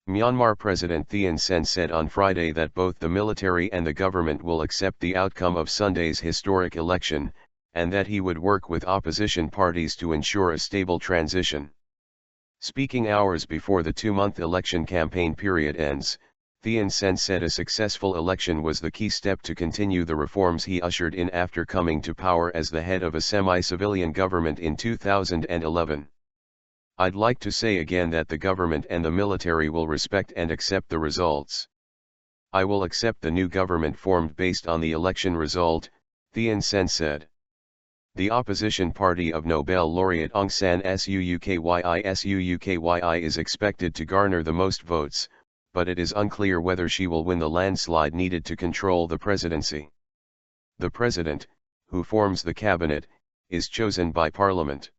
Myanmar President Thein Sein said on Friday that both the military and the government will accept the outcome of Sunday's historic election, and that he would work with opposition parties to ensure a stable transition. Speaking hours before the two-month election campaign period ends, Thein Sein said a successful election was the key step to continue the reforms he ushered in after coming to power as the head of a semi-civilian government in 2011. "I'd like to say again that the government and the military will respect and accept the results. I will accept the new government formed based on the election result," Thein Sein said. The opposition party of Nobel laureate Aung San Suu Kyi is expected to garner the most votes, but it is unclear whether she will win the landslide needed to control the presidency. The president, who forms the cabinet, is chosen by parliament.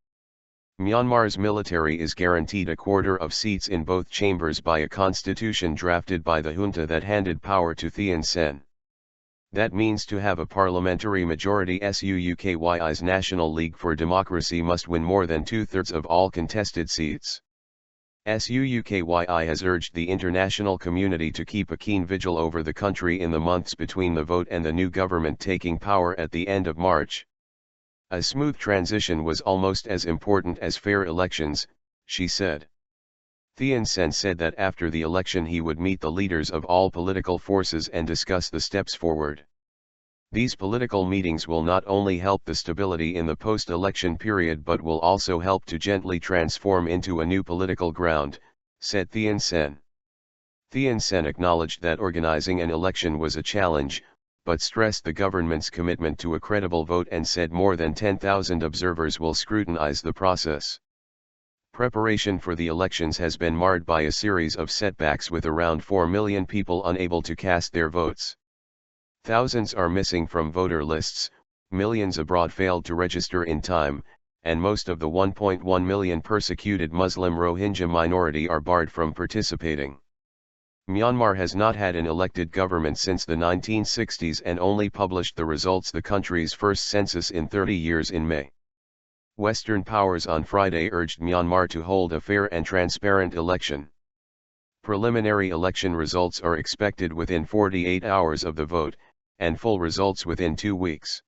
Myanmar's military is guaranteed a quarter of seats in both chambers by a constitution drafted by the junta that handed power to Thein Sein. That means to have a parliamentary majority, SUUKYI's National League for Democracy must win more than two-thirds of all contested seats. SUUKYI has urged the international community to keep a keen vigil over the country in the months between the vote and the new government taking power at the end of March. "A smooth transition was almost as important as fair elections," she said. Thein Sein said that after the election he would meet the leaders of all political forces and discuss the steps forward. "These political meetings will not only help the stability in the post-election period but will also help to gently transform into a new political ground," said Thein Sein. Thein Sein acknowledged that organizing an election was a challenge, but stressed the government's commitment to a credible vote and said more than 10,000 observers will scrutinize the process. Preparation for the elections has been marred by a series of setbacks, with around 4 million people unable to cast their votes. Thousands are missing from voter lists, millions abroad failed to register in time, and most of the 1.1 million persecuted Muslim Rohingya minority are barred from participating. Myanmar has not had an elected government since the 1960s and only published the results the country's first census in 30 years in May. Western powers on Friday urged Myanmar to hold a fair and transparent election. Preliminary election results are expected within 48 hours of the vote, and full results within 2 weeks.